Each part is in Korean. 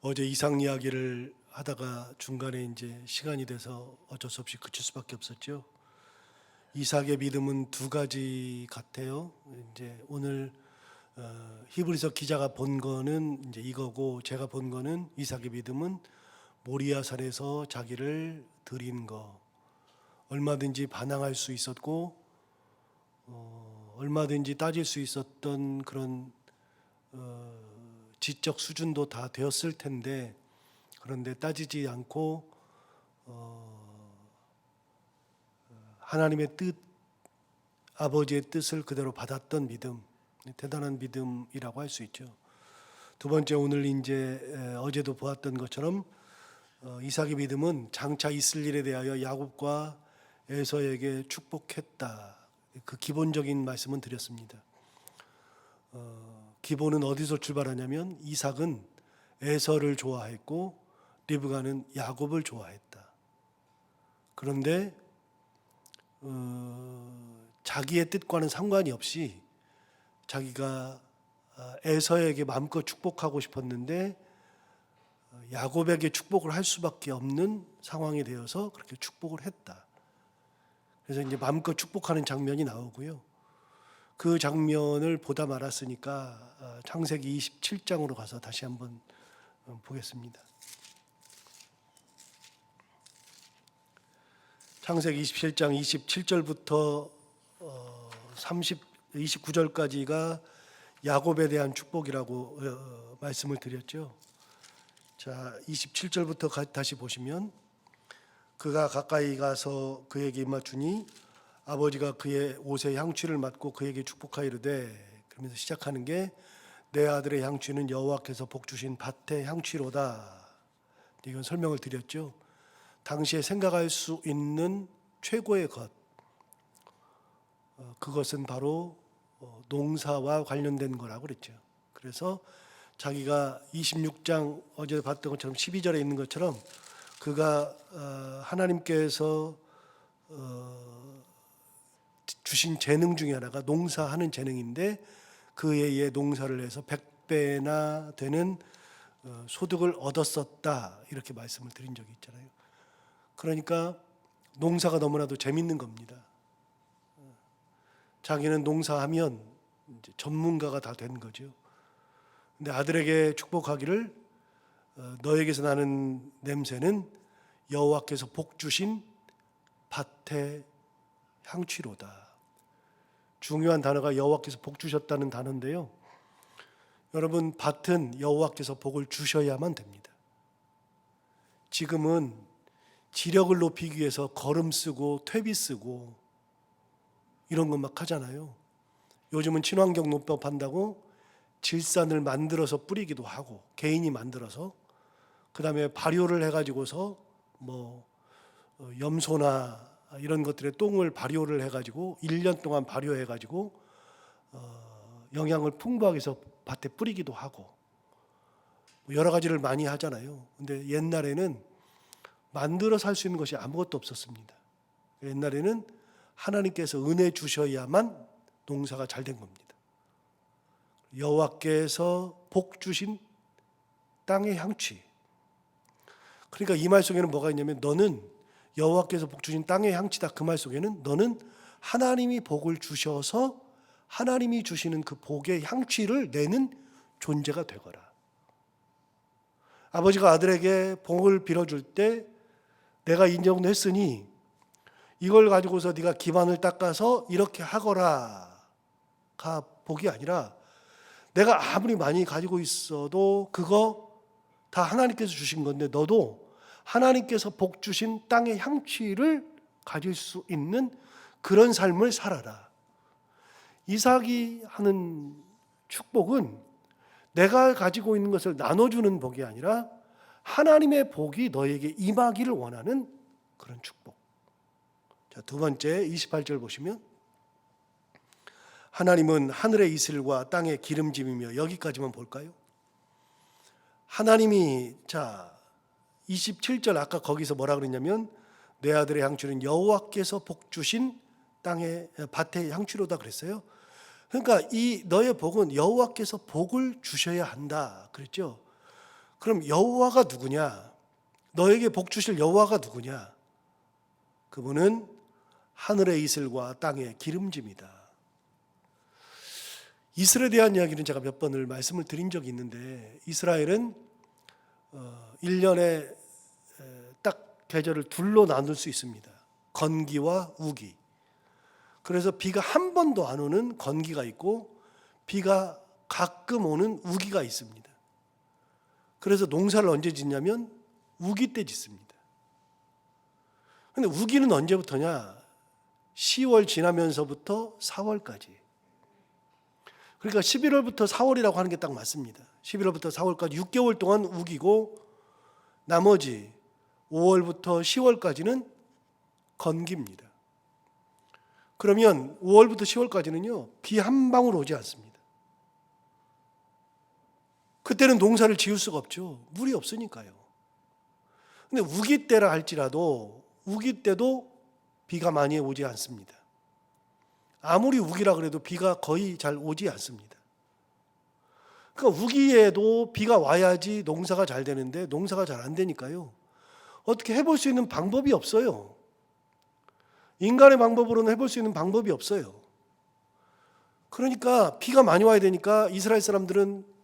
어제 이삭 이야기를 하다가 중간에 이제 시간이 돼서 어쩔 수 없이 그칠 수밖에 없었죠. 이삭의 믿음은 두 가지 같아요. 이제 오늘 히브리서 기자가 본 거는 이제 이거고, 제가 본 거는 이삭의 믿음은 모리아산에서 자기를 드린 거. 얼마든지 반항할 수 있었고 얼마든지 따질 수 있었던 그런 지적 수준도 다 되었을 텐데, 그런데 따지지 않고 하나님의 뜻, 아버지의 뜻을 그대로 받았던 믿음, 대단한 믿음이라고 할 수 있죠. 두 번째, 오늘 이제 어제도 보았던 것처럼 이삭의 믿음은 장차 있을 일에 대하여 야곱과 에서에게 축복했다. 그 기본적인 말씀은 드렸습니다. 기본은 어디서 출발하냐면 이삭은 에서를 좋아했고 리브가는 야곱을 좋아했다. 그런데 자기의 뜻과는 상관이 없이 자기가 에서에게 마음껏 축복하고 싶었는데 야곱에게 축복을 할 수밖에 없는 상황이 되어서 그렇게 축복을 했다. 그래서 이제 마음껏 축복하는 장면이 나오고요. 그 장면을 보다 말았으니까 창세기 27장으로 가서 다시 한번 보겠습니다. 창세기 27장 27절부터 29절까지가 야곱에 대한 축복이라고 말씀을 드렸죠. 자, 27절부터 다시 보시면, 그가 가까이 가서 그에게 입맞추니 아버지가 그의 옷에 향취를 맡고 그에게 축복하이르되, 그러면서 시작하는 게 내 아들의 향취는 여호와께서 복 주신 밭의 향취로다. 이건 설명을 드렸죠. 당시에 생각할 수 있는 최고의 것, 그것은 바로 농사와 관련된 거라고 그랬죠. 그래서 자기가 26장 어제 봤던 것처럼 12절에 있는 것처럼 그가 하나님께서 주신 재능 중에 하나가 농사하는 재능인데, 그에 의해 농사를 해서 100배나 되는 소득을 얻었었다, 이렇게 말씀을 드린 적이 있잖아요. 그러니까 농사가 너무나도 재밌는 겁니다. 자기는 농사하면 이제 전문가가 다 된 거죠. 근데 아들에게 축복하기를 너에게서 나는 냄새는 여호와께서 복 주신 밭의 향취로다. 중요한 단어가 여호와께서 복 주셨다는 단어인데요. 여러분, 밭은 여호와께서 복을 주셔야만 됩니다. 지금은 지력을 높이기 위해서 거름 쓰고 퇴비 쓰고 이런 것 막 하잖아요. 요즘은 친환경 농법 한다고 질산을 만들어서 뿌리기도 하고, 개인이 만들어서 그 다음에 발효를 해가지고서 염소나 이런 것들의 똥을 발효를 해가지고 1년 동안 발효해가지고 영양을 풍부하게 해서 밭에 뿌리기도 하고 여러 가지를 많이 하잖아요. 근데 옛날에는 만들어서 할 수 있는 것이 아무것도 없었습니다. 옛날에는 하나님께서 은혜 주셔야만 농사가 잘 된 겁니다. 여호와께서 복 주신 땅의 향취. 그러니까 이 말 속에는 뭐가 있냐면, 너는 여호와께서 복 주신 땅의 향취다. 그 말 속에는 너는 하나님이 복을 주셔서 하나님이 주시는 그 복의 향취를 내는 존재가 되거라. 아버지가 아들에게 복을 빌어줄 때 내가 이 정도 했으니 이걸 가지고서 네가 기반을 닦아서 이렇게 하거라가 복이 아니라, 내가 아무리 많이 가지고 있어도 그거 다 하나님께서 주신 건데 너도 하나님께서 복 주신 땅의 향취를 가질 수 있는 그런 삶을 살아라. 이삭이 하는 축복은 내가 가지고 있는 것을 나눠주는 복이 아니라 하나님의 복이 너에게 임하기를 원하는 그런 축복. 자, 두 번째 28절 보시면, 하나님은 하늘의 이슬과 땅의 기름짐이며, 여기까지만 볼까요? 하나님이, 자 27절 아까 거기서 뭐라 그랬냐면, 내 아들의 향취는 여호와께서 복 주신 땅의 밭의 향취로다 그랬어요. 그러니까 이 너의 복은 여호와께서 복을 주셔야 한다 그랬죠. 그럼 여호와가 누구냐? 너에게 복 주실 여호와가 누구냐? 그분은 하늘의 이슬과 땅의 기름짐이다. 이슬에 대한 이야기는 제가 몇 번을 말씀을 드린 적이 있는데, 이스라엘은 1년에 딱 계절을 둘로 나눌 수 있습니다. 건기와 우기. 그래서 비가 한 번도 안 오는 건기가 있고 비가 가끔 오는 우기가 있습니다. 그래서 농사를 언제 짓냐면 우기 때 짓습니다. 근데 우기는 언제부터냐? 10월 지나면서부터 4월까지. 그러니까 11월부터 4월이라고 하는 게 딱 맞습니다. 11월부터 4월까지 6개월 동안 우기고 나머지 5월부터 10월까지는 건기입니다. 그러면 5월부터 10월까지는요, 비 한 방울 오지 않습니다. 그때는 농사를 지을 수가 없죠. 물이 없으니까요. 근데 우기 때라 할지라도 우기 때도 비가 많이 오지 않습니다. 아무리 우기라 그래도 비가 거의 잘 오지 않습니다. 그러니까 우기에도 비가 와야지 농사가 잘 되는데 농사가 잘 안 되니까요. 어떻게 해볼 수 있는 방법이 없어요. 인간의 방법으로는 해볼 수 있는 방법이 없어요. 그러니까 비가 많이 와야 되니까 이스라엘 사람들은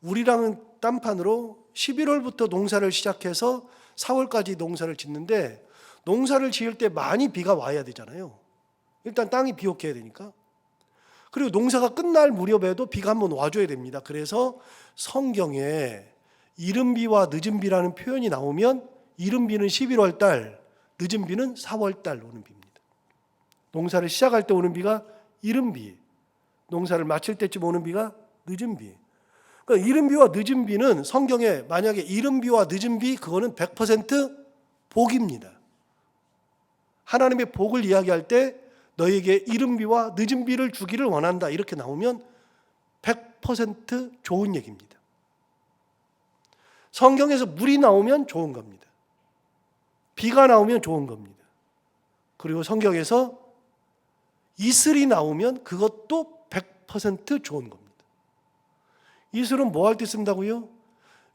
우리랑은 딴판으로 11월부터 농사를 시작해서 4월까지 농사를 짓는데, 농사를 지을 때 많이 비가 와야 되잖아요. 일단 땅이 비옥해야 되니까. 그리고 농사가 끝날 무렵에도 비가 한번 와줘야 됩니다. 그래서 성경에 이른 비와 늦은 비라는 표현이 나오면 이른 비는 11월 달, 늦은 비는 4월 달 오는 비입니다. 농사를 시작할 때 오는 비가 이른 비, 농사를 마칠 때쯤 오는 비가 늦은 비. 그러니까 이른 비와 늦은 비는 성경에 만약에 이른 비와 늦은 비, 그거는 100% 복입니다. 하나님의 복을 이야기할 때 너에게 이른 비와 늦은 비를 주기를 원한다 이렇게 나오면 100% 좋은 얘기입니다. 성경에서 물이 나오면 좋은 겁니다. 비가 나오면 좋은 겁니다. 그리고 성경에서 이슬이 나오면 그것도 100% 좋은 겁니다. 이슬은 뭐 할 때 쓴다고요?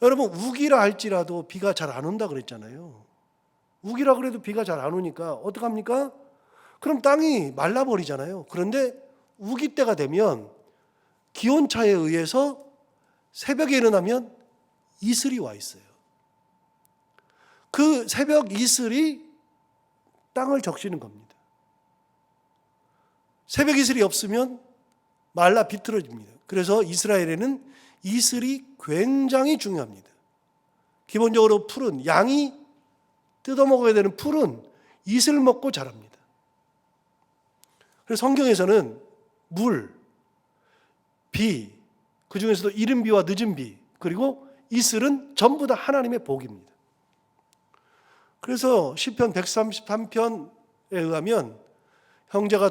여러분, 우기라 할지라도 비가 잘 안 온다 그랬잖아요. 우기라 그래도 비가 잘 안 오니까 어떡합니까? 그럼 땅이 말라버리잖아요. 그런데 우기 때가 되면 기온차에 의해서 새벽에 일어나면 이슬이 와 있어요. 그 새벽 이슬이 땅을 적시는 겁니다. 새벽 이슬이 없으면 말라 비틀어집니다. 그래서 이스라엘에는 이슬이 굉장히 중요합니다. 기본적으로 풀은, 양이 뜯어먹어야 되는 풀은 이슬 먹고 자랍니다. 그래서 성경에서는 물, 비, 그 중에서도 이른 비와 늦은 비, 그리고 이슬은 전부 다 하나님의 복입니다. 그래서 시편 133편에 의하면 형제가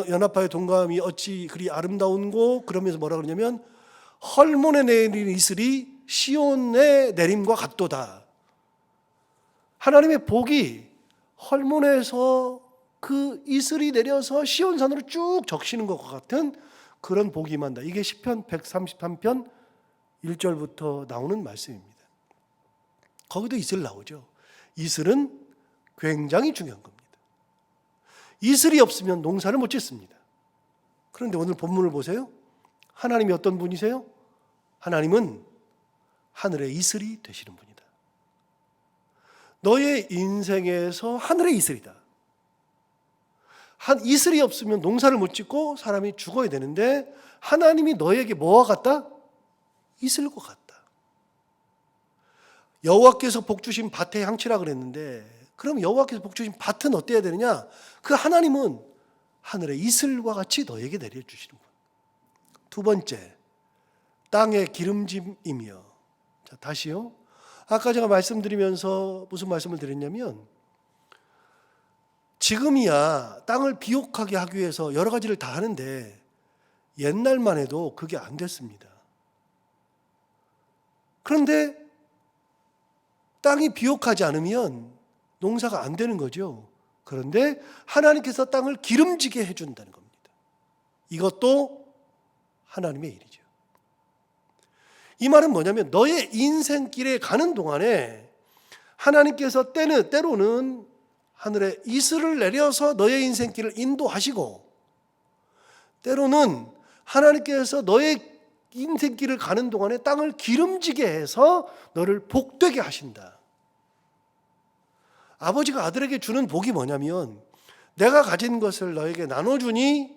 연합하여 동감이 어찌 그리 아름다운고, 그러면서 뭐라 그러냐면 헐몬에 내린 이슬이 시온의 내림과 같도다. 하나님의 복이 헐몬에서 그 이슬이 내려서 시온산으로 쭉 적시는 것과 같은 그런 복이 임한다. 이게 시편 133편 1절부터 나오는 말씀입니다. 거기도 이슬 나오죠. 이슬은 굉장히 중요한 겁니다. 이슬이 없으면 농사를 못 짓습니다. 그런데 오늘 본문을 보세요. 하나님이 어떤 분이세요? 하나님은 하늘의 이슬이 되시는 분이다. 너의 인생에서 하늘의 이슬이다. 이슬이 없으면 농사를 못 짓고 사람이 죽어야 되는데, 하나님이 너에게 뭐와 같다? 이슬과 같다. 여호와께서 복 주신 밭의 향취라 그랬는데, 그럼 여호와께서 복 주신 밭은 어때야 되느냐? 그 하나님은 하늘의 이슬과 같이 너에게 내려주시는 분. 두 번째, 땅의 기름짐이며. 자, 다시요. 아까 제가 말씀드리면서 무슨 말씀을 드렸냐면, 지금이야 땅을 비옥하게 하기 위해서 여러 가지를 다 하는데 옛날만 해도 그게 안 됐습니다. 그런데 땅이 비옥하지 않으면 농사가 안 되는 거죠. 그런데 하나님께서 땅을 기름지게 해준다는 겁니다. 이것도 하나님의 일이죠. 이 말은 뭐냐면 너의 인생길에 가는 동안에 하나님께서 때로는 하늘에 이슬을 내려서 너의 인생길을 인도하시고, 때로는 하나님께서 너의 인생길을 가는 동안에 땅을 기름지게 해서 너를 복되게 하신다. 아버지가 아들에게 주는 복이 뭐냐면 내가 가진 것을 너에게 나눠주니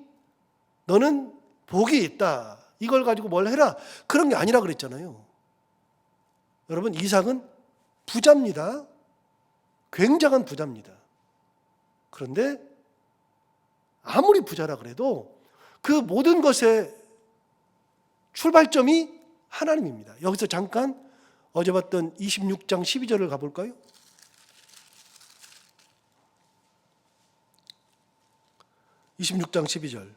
너는 복이 있다. 이걸 가지고 뭘 해라. 그런 게 아니라 그랬잖아요. 여러분, 이삭은 부자입니다. 굉장한 부자입니다. 그런데 아무리 부자라 그래도 그 모든 것의 출발점이 하나님입니다. 여기서 잠깐 어제 봤던 26장 12절을 가볼까요? 26장 12절.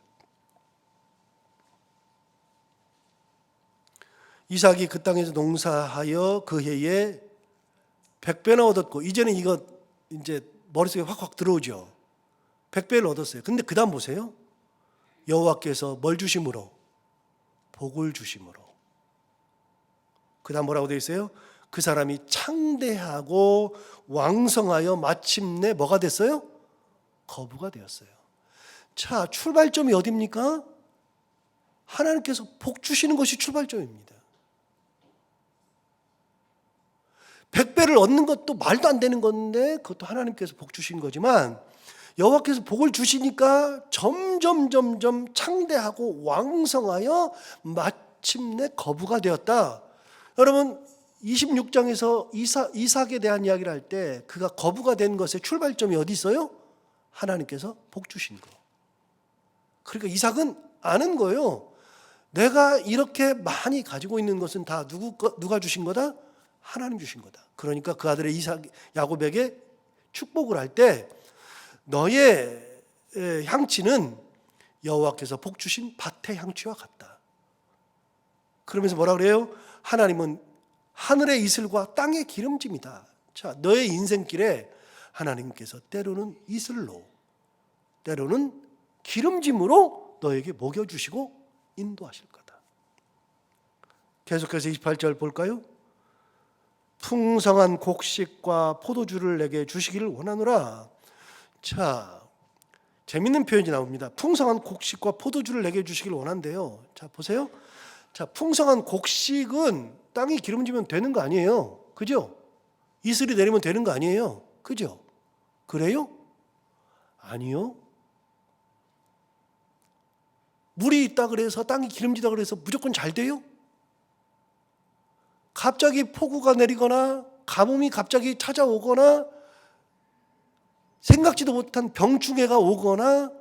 이삭이 그 땅에서 농사하여 그 해에 100배나 얻었고, 이제는 이거 이제 머릿속에 확확 들어오죠. 100배를 얻었어요. 근데 그 다음 보세요. 여호와께서 뭘 주심으로? 복을 주심으로. 그 다음 뭐라고 되어 있어요? 그 사람이 창대하고 왕성하여 마침내 뭐가 됐어요? 거부가 되었어요. 자, 출발점이 어디입니까? 하나님께서 복 주시는 것이 출발점입니다. 100배를 얻는 것도 말도 안 되는 건데 그것도 하나님께서 복 주신 거지만, 여호와께서 복을 주시니까 점점 창대하고 왕성하여 마침내 거부가 되었다. 여러분, 26장에서 이삭에 대한 이야기를 할 때 그가 거부가 된 것의 출발점이 어디 있어요? 하나님께서 복 주신 거. 그러니까 이삭은 아는 거예요. 내가 이렇게 많이 가지고 있는 것은 다 누가 주신 거다? 하나님 주신 거다. 그러니까 그 아들의 야곱에게 축복을 할 때 너의 향치는 여호와께서 복 주신 밭의 향취와 같다. 그러면서 뭐라 그래요? 하나님은 하늘의 이슬과 땅의 기름짐이다. 자, 너의 인생길에 하나님께서 때로는 이슬로, 때로는 기름짐으로 너에게 먹여주시고 인도하실 거다. 계속해서 28절 볼까요? 풍성한 곡식과 포도주를 내게 주시기를 원하노라. 자, 재밌는 표현이 나옵니다. 풍성한 곡식과 포도주를 내게 주시기를 원한대요. 자, 보세요. 자, 풍성한 곡식은 땅이 기름지면 되는 거 아니에요. 그죠? 이슬이 내리면 되는 거 아니에요. 그죠? 그래요? 아니요. 물이 있다 그래서 땅이 기름지다 그래서 무조건 잘 돼요? 갑자기 폭우가 내리거나 가뭄이 갑자기 찾아오거나 생각지도 못한 병충해가 오거나,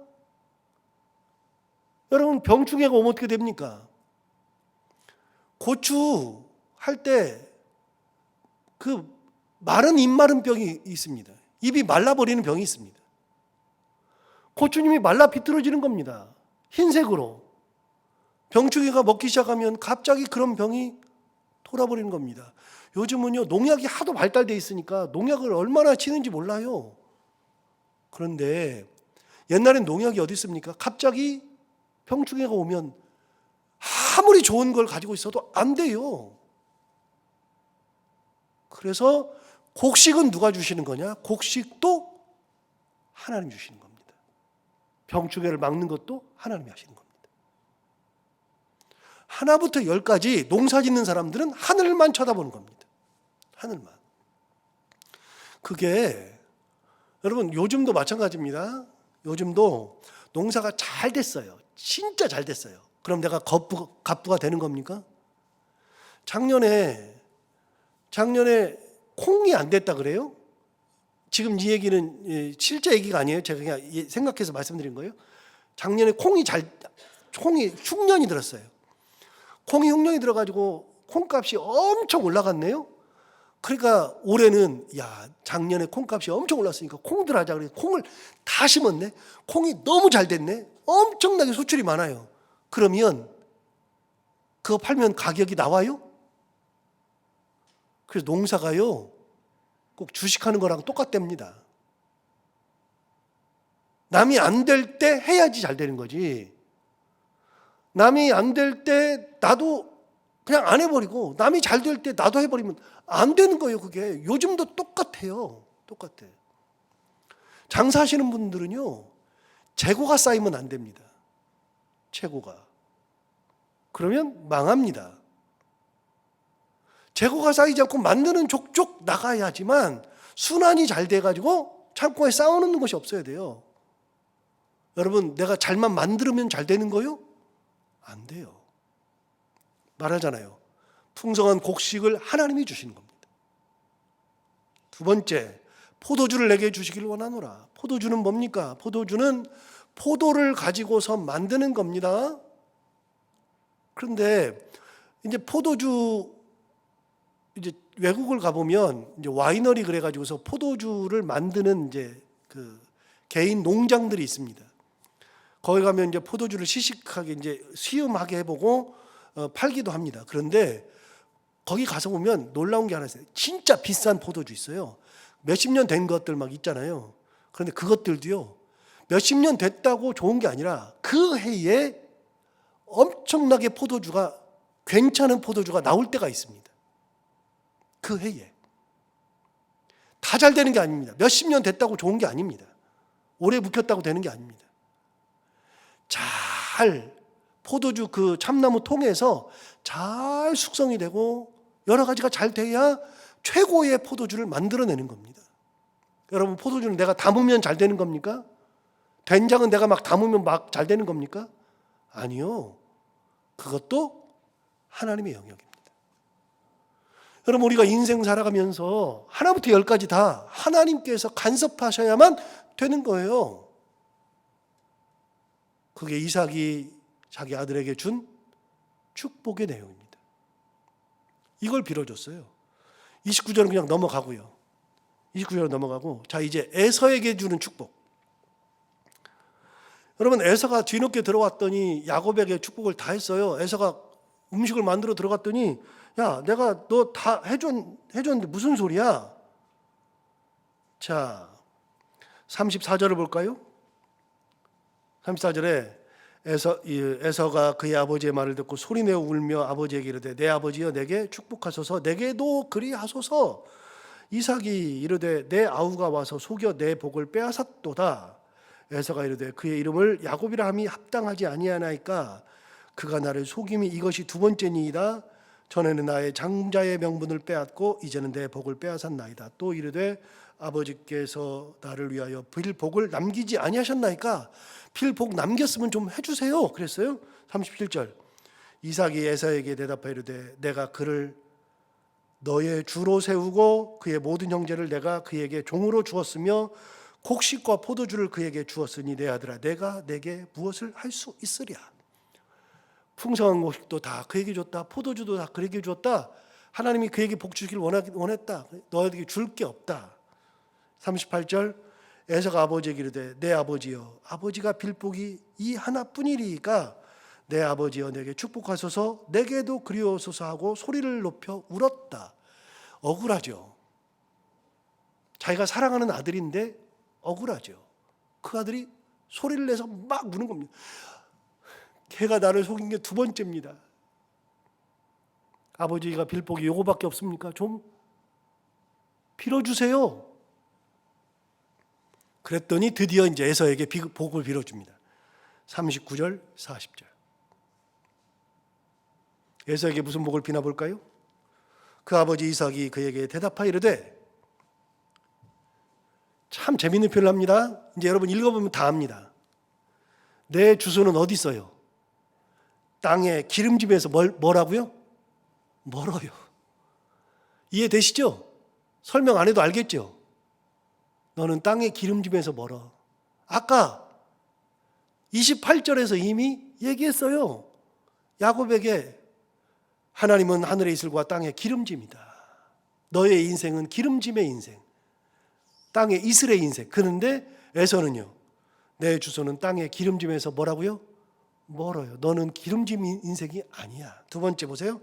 여러분, 병충해가 오면 어떻게 됩니까? 고추 할 때 그 마른 입 마른 병이 있습니다. 입이 말라버리는 병이 있습니다. 고추님이 말라 비틀어지는 겁니다. 흰색으로. 병충해가 먹기 시작하면 갑자기 그런 병이 돌아버리는 겁니다. 요즘은요, 농약이 하도 발달되어 있으니까 농약을 얼마나 치는지 몰라요. 그런데 옛날엔 농약이 어디 있습니까? 갑자기 병충해가 오면 아무리 좋은 걸 가지고 있어도 안 돼요. 그래서 곡식은 누가 주시는 거냐? 곡식도 하나님 주시는 겁니다. 병충해를 막는 것도 하나님이 하시는 겁니다. 하나부터 열까지 농사 짓는 사람들은 하늘만 쳐다보는 겁니다. 하늘만. 그게 여러분, 요즘도 마찬가지입니다. 요즘도 농사가 잘 됐어요. 진짜 잘 됐어요. 그럼 내가 갑부가 되는 겁니까? 작년에 콩이 안 됐다 그래요? 지금 이 얘기는 실제 얘기가 아니에요. 제가 그냥 생각해서 말씀드린 거예요. 작년에 콩이 흉년이 들었어요. 콩이 흉년이 들어가지고 콩값이 엄청 올라갔네요. 그러니까 올해는 작년에 콩값이 엄청 올랐으니까 콩들 하자 그래서 콩을 다 심었네. 콩이 너무 잘 됐네. 엄청나게 수출이 많아요. 그러면 그거 팔면 가격이 나와요? 그래서 농사가요, 꼭 주식하는 거랑 똑같답니다. 남이 안 될 때 해야지 잘 되는 거지. 남이 안 될 때 나도 그냥 안 해버리고 남이 잘 될 때 나도 해버리면 안 되는 거예요. 그게 요즘도 똑같아요. 똑같아. 장사하시는 분들은요, 재고가 쌓이면 안 됩니다. 재고가. 그러면 망합니다. 재고가 쌓이지 않고 만드는 족족 나가야지만 순환이 잘 돼가지고 창고에 쌓아놓는 것이 없어야 돼요. 여러분, 내가 잘만 만들면 잘 되는 거요? 안 돼요. 말하잖아요. 풍성한 곡식을 하나님이 주시는 겁니다. 두 번째, 포도주를 내게 주시기를 원하노라. 포도주는 뭡니까? 포도주는 포도를 가지고서 만드는 겁니다. 그런데 이제 포도주, 이제 외국을 가보면 이제 와이너리 그래가지고서 포도주를 만드는 이제 그 개인 농장들이 있습니다. 거기 가면 이제 포도주를 시식하게 이제 시음하게 해보고 팔기도 합니다. 그런데 거기 가서 보면 놀라운 게 하나 있어요. 진짜 비싼 포도주 있어요. 몇십 년 된 것들 막 있잖아요. 그런데 그것들도요, 몇십 년 됐다고 좋은 게 아니라 그 해에 엄청나게 포도주가, 괜찮은 포도주가 나올 때가 있습니다. 그 해에. 다 잘 되는 게 아닙니다. 몇십 년 됐다고 좋은 게 아닙니다. 오래 묵혔다고 되는 게 아닙니다. 잘 포도주 그 참나무 통에서 잘 숙성이 되고 여러 가지가 잘 돼야 최고의 포도주를 만들어내는 겁니다. 여러분, 포도주는 내가 담으면 잘 되는 겁니까? 된장은 내가 막 담으면 막 잘 되는 겁니까? 아니요. 그것도 하나님의 영역입니다. 여러분, 우리가 인생 살아가면서 하나부터 열까지 다 하나님께서 간섭하셔야만 되는 거예요. 그게 이삭이 자기 아들에게 준 축복의 내용입니다. 이걸 빌어줬어요. 29절은 그냥 넘어가고요. 29절은 넘어가고, 자, 이제 에서에게 주는 축복. 여러분, 에서가 뒤늦게 들어왔더니 야곱에게 축복을 다 했어요. 에서가 음식을 만들어 들어갔더니, 야, 내가 너 다 해줬는데 무슨 소리야? 자, 34절을 볼까요? 34절에 에서가 그의 아버지의 말을 듣고 소리내어 울며 아버지에게 이르되, 내 아버지여 내게 축복하소서, 내게도 그리하소서. 이삭이 이르되, 내 아우가 와서 속여 내 복을 빼앗았도다. 에서가 이르되, 그의 이름을 야곱이라 함이 합당하지 아니하나이까? 그가 나를 속임이 이것이 두 번째니이다. 전에는 나의 장자의 명분을 빼앗고 이제는 내 복을 빼앗았나이다. 또 이르되, 아버지께서 나를 위하여 필복을 남기지 아니하셨나이까? 필복 남겼으면 좀 해주세요. 그랬어요. 37절, 이삭이 에서에게 대답하여 이르되, 내가 그를 너의 주로 세우고 그의 모든 형제를 내가 그에게 종으로 주었으며 곡식과 포도주를 그에게 주었으니 내 아들아, 내가 내게 무엇을 할 수 있으랴? 풍성한 곡식도 다 그에게 줬다, 포도주도 다 그에게 줬다. 하나님이 그에게 복 주시길 원했다. 너에게 줄 게 없다. 38절, 에서가 아버지에게 이르되, 내 아버지여, 아버지가 빌복이 이 하나뿐이리까? 내 아버지여 내게 축복하소서, 내게도 그리하소서 하고 소리를 높여 울었다. 억울하죠. 자기가 사랑하는 아들인데 억울하죠. 그 아들이 소리를 내서 막 우는 겁니다. 걔가 나를 속인 게 두 번째입니다. 아버지가 빌복이 요거밖에 없습니까? 좀 빌어주세요. 그랬더니 드디어 이제 에서에게 복을 빌어줍니다. 39절, 40절. 에서에게 무슨 복을 비나 볼까요? 그 아버지 이삭이 그에게 대답하여 이르되, 참 재밌는 표현을 합니다. 이제 여러분 읽어보면 다 압니다. 내 주소는 어디 있어요? 땅의 기름짐에서 뭐라고요? 멀어요. 이해되시죠? 설명 안 해도 알겠죠? 너는 땅의 기름짐에서 멀어. 아까 28절에서 이미 얘기했어요. 야곱에게 하나님은 하늘의 이슬과 땅의 기름짐이다. 너의 인생은 기름짐의 인생, 땅의 이슬의 인생. 그런데 에서는요, 내 주소는 땅의 기름짐에서 뭐라고요? 멀어요. 너는 기름짐 인생이 아니야. 두 번째 보세요.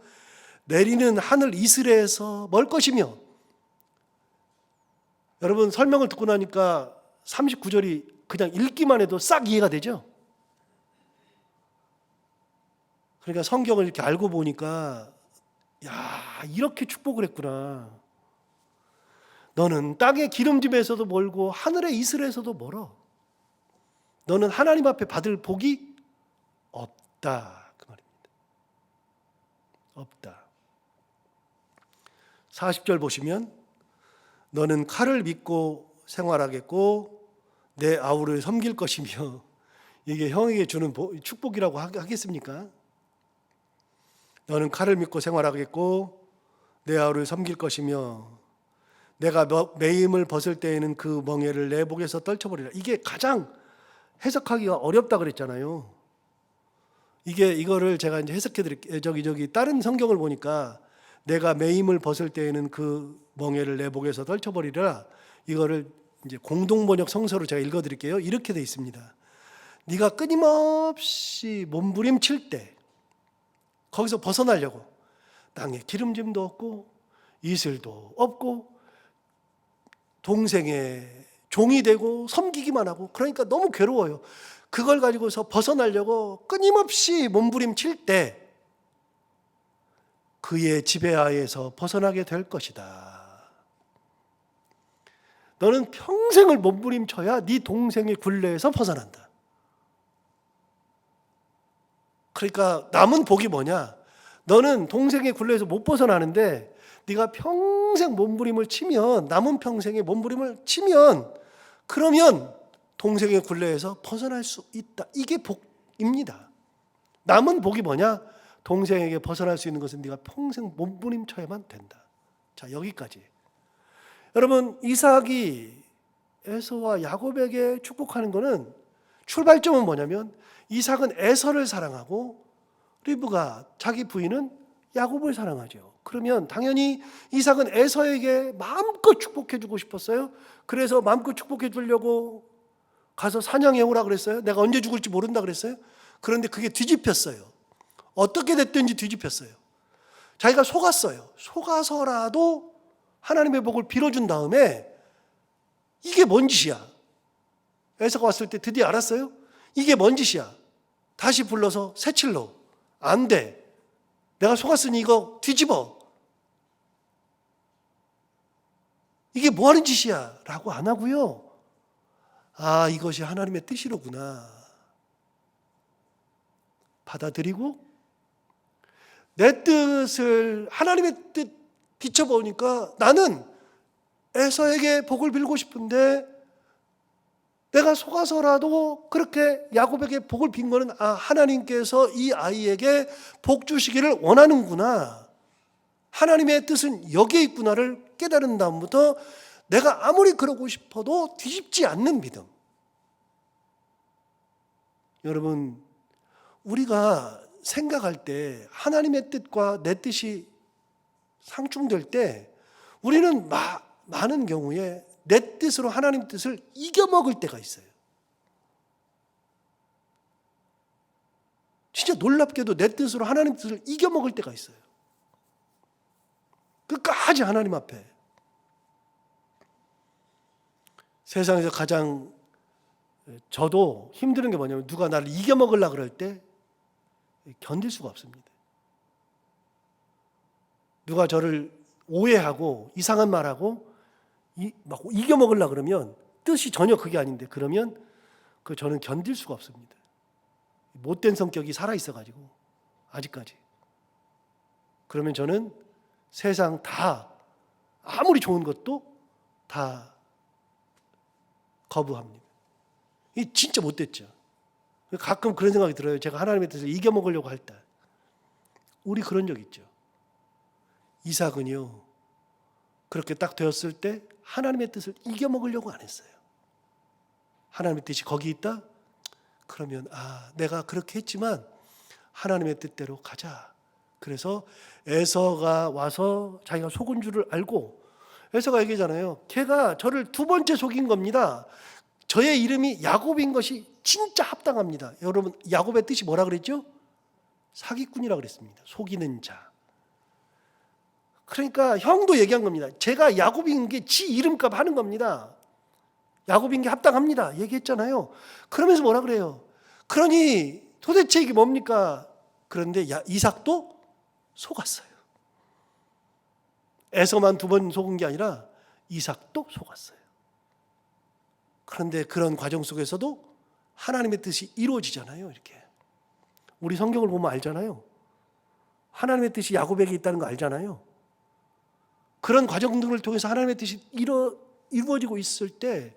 내리는 하늘 이슬에서 멀 것이며. 여러분, 설명을 듣고 나니까 39절이 그냥 읽기만 해도 싹 이해가 되죠? 그러니까 성경을 이렇게 알고 보니까 야, 이렇게 축복을 했구나. 너는 땅의 기름짐에서도 멀고 하늘의 이슬에서도 멀어. 너는 하나님 앞에 받을 복이 없다. 그 말입니다. 없다. 40절 보시면 너는 칼을 믿고 생활하겠고 내 아우를 섬길 것이며, 이게 형에게 주는 축복이라고 하겠습니까? 너는 칼을 믿고 생활하겠고 내 아우를 섬길 것이며 내가 매임을 벗을 때에는 그 멍에를 내 목에서 떨쳐버리라. 이게 가장 해석하기가 어렵다 그랬잖아요. 이거를 제가 이제 해석해 드릴게요. 저기 다른 성경을 보니까 내가 매임을 벗을 때에는 그 멍에를 내 목에서 떨쳐버리라. 이거를 이제 공동번역 성서로 제가 읽어 드릴게요. 이렇게 돼 있습니다. 네가 끊임없이 몸부림칠 때 거기서 벗어나려고 땅에 기름짐도 없고 이슬도 없고 동생의 종이 되고 섬기기만 하고, 그러니까 너무 괴로워요. 그걸 가지고서 벗어나려고 끊임없이 몸부림칠 때 그의 지배하에서 벗어나게 될 것이다. 너는 평생을 몸부림쳐야 네 동생의 굴레에서 벗어난다. 그러니까 남은 복이 뭐냐? 너는 동생의 굴레에서 못 벗어나는데 네가 평생 몸부림을 치면, 남은 평생의 몸부림을 치면, 그러면 동생의 굴레에서 벗어날 수 있다. 이게 복입니다. 남은 복이 뭐냐? 동생에게 벗어날 수 있는 것은 네가 평생 몸부림쳐야만 된다. 자, 여기까지. 여러분, 이삭이 에서와 야곱에게 축복하는 것은 출발점은 뭐냐면 이삭은 에서를 사랑하고 리브가, 자기 부인은 야곱을 사랑하죠. 그러면 당연히 이삭은 에서에게 마음껏 축복해 주고 싶었어요. 그래서 마음껏 축복해 주려고 가서 사냥해 오라 그랬어요. 내가 언제 죽을지 모른다 그랬어요. 그런데 그게 뒤집혔어요. 어떻게 됐든지 뒤집혔어요. 자기가 속았어요. 속아서라도 하나님의 복을 빌어준 다음에 이게 뭔 짓이야? 에서가 왔을 때 드디어 알았어요. 이게 뭔 짓이야? 다시 불러서 새칠로. 안 돼. 내가 속았으니 이거 뒤집어. 이게 뭐 하는 짓이야? 라고 안 하고요. 아, 이것이 하나님의 뜻이로구나. 받아들이고 내 뜻을, 하나님의 뜻 비춰보니까 나는 에서에게 복을 빌고 싶은데 내가 속아서라도 그렇게 야곱에게 복을 빈 거는, 아, 하나님께서 이 아이에게 복 주시기를 원하는구나, 하나님의 뜻은 여기에 있구나를 깨달은 다음부터 내가 아무리 그러고 싶어도 뒤집지 않는 믿음. 여러분, 우리가 생각할 때 하나님의 뜻과 내 뜻이 상충될 때 우리는 많은 경우에 내 뜻으로 하나님 뜻을 이겨먹을 때가 있어요. 진짜 놀랍게도 내 뜻으로 하나님 뜻을 이겨먹을 때가 있어요. 끝까지 하나님 앞에. 세상에서 가장 저도 힘든 게 뭐냐면 누가 나를 이겨먹으려고 그럴 때 견딜 수가 없습니다. 누가 저를 오해하고 이상한 말하고 막 이겨먹으려고 그러면, 뜻이 전혀 그게 아닌데 그러면 저는 견딜 수가 없습니다. 못된 성격이 살아있어가지고 아직까지. 그러면 저는 세상 다, 아무리 좋은 것도 다 거부합니다. 이 진짜 못됐죠. 가끔 그런 생각이 들어요. 제가 하나님의 뜻을 이겨먹으려고 할 때. 우리 그런 적 있죠. 이삭은요, 그렇게 딱 되었을 때 하나님의 뜻을 이겨먹으려고 안 했어요. 하나님의 뜻이 거기 있다? 그러면 내가 그렇게 했지만 하나님의 뜻대로 가자. 그래서 에서가 와서 자기가 속은 줄을 알고, 에서가 얘기잖아요. 걔가 저를 두 번째 속인 겁니다. 저의 이름이 야곱인 것이 진짜 합당합니다. 여러분, 야곱의 뜻이 뭐라 그랬죠? 사기꾼이라고 그랬습니다. 속이는 자. 그러니까 형도 얘기한 겁니다. 제가 야곱인 게 지 이름값 하는 겁니다. 야곱인 게 합당합니다. 얘기했잖아요. 그러면서 뭐라 그래요? 그러니 도대체 이게 뭡니까? 그런데 이삭도 속았어요. 에서만 2번 속은 게 아니라 이삭도 속았어요. 그런데 그런 과정 속에서도 하나님의 뜻이 이루어지잖아요. 이렇게 우리 성경을 보면 알잖아요. 하나님의 뜻이 야곱에게 있다는 거 알잖아요. 그런 과정들을 통해서 하나님의 뜻이 이루어지고 있을 때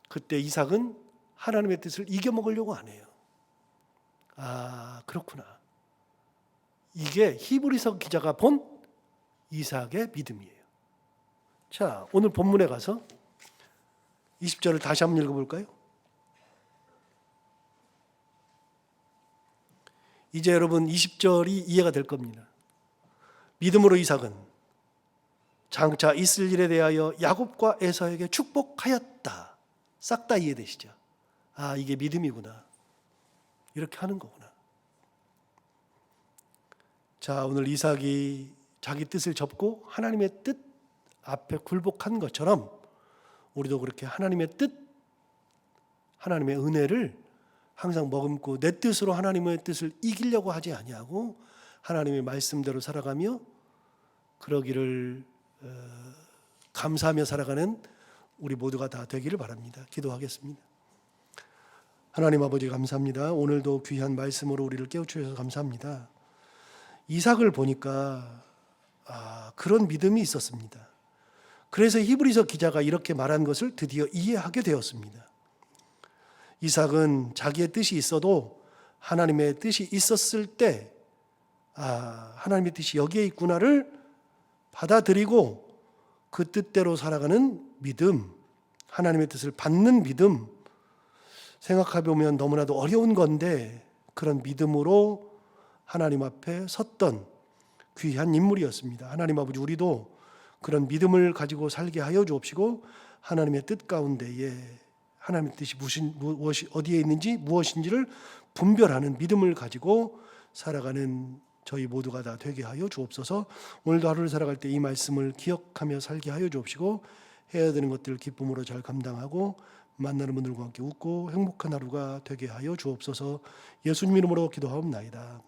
그때 이삭은 하나님의 뜻을 이겨먹으려고 안 해요. 아, 그렇구나. 이게 히브리서 기자가 본 이삭의 믿음이에요. 자, 오늘 본문에 가서 20절을 다시 한번 읽어볼까요? 이제 여러분 20절이 이해가 될 겁니다. 믿음으로 이삭은 장차 있을 일에 대하여 야곱과 에서에게 축복하였다. 싹 다 이해되시죠? 아, 이게 믿음이구나. 이렇게 하는 거구나. 자, 오늘 이삭이 자기 뜻을 접고 하나님의 뜻 앞에 굴복한 것처럼 우리도 그렇게 하나님의 뜻, 하나님의 은혜를 항상 머금고 내 뜻으로 하나님의 뜻을 이기려고 하지 아니하고 하나님의 말씀대로 살아가며 그러기를 감사하며 살아가는 우리 모두가 다 되기를 바랍니다. 기도하겠습니다. 하나님 아버지 감사합니다. 오늘도 귀한 말씀으로 우리를 깨우쳐주셔서 감사합니다. 이삭을 보니까 그런 믿음이 있었습니다. 그래서 히브리서 기자가 이렇게 말한 것을 드디어 이해하게 되었습니다. 이삭은 자기의 뜻이 있어도 하나님의 뜻이 있었을 때 하나님의 뜻이 여기에 있구나를 받아들이고 그 뜻대로 살아가는 믿음, 하나님의 뜻을 받는 믿음, 생각해보면 너무나도 어려운 건데 그런 믿음으로 하나님 앞에 섰던 귀한 인물이었습니다. 하나님 아버지, 우리도 그런 믿음을 가지고 살게 하여 주옵시고 하나님의 뜻 가운데에 하나님의 뜻이 무엇이 어디에 있는지 무엇인지를 분별하는 믿음을 가지고 살아가는 저희 모두가 다 되게 하여 주옵소서. 오늘도 하루를 살아갈 때 이 말씀을 기억하며 살게 하여 주옵시고 해야 되는 것들을 기쁨으로 잘 감당하고 만나는 분들과 함께 웃고 행복한 하루가 되게 하여 주옵소서. 예수님 이름으로 기도하옵나이다.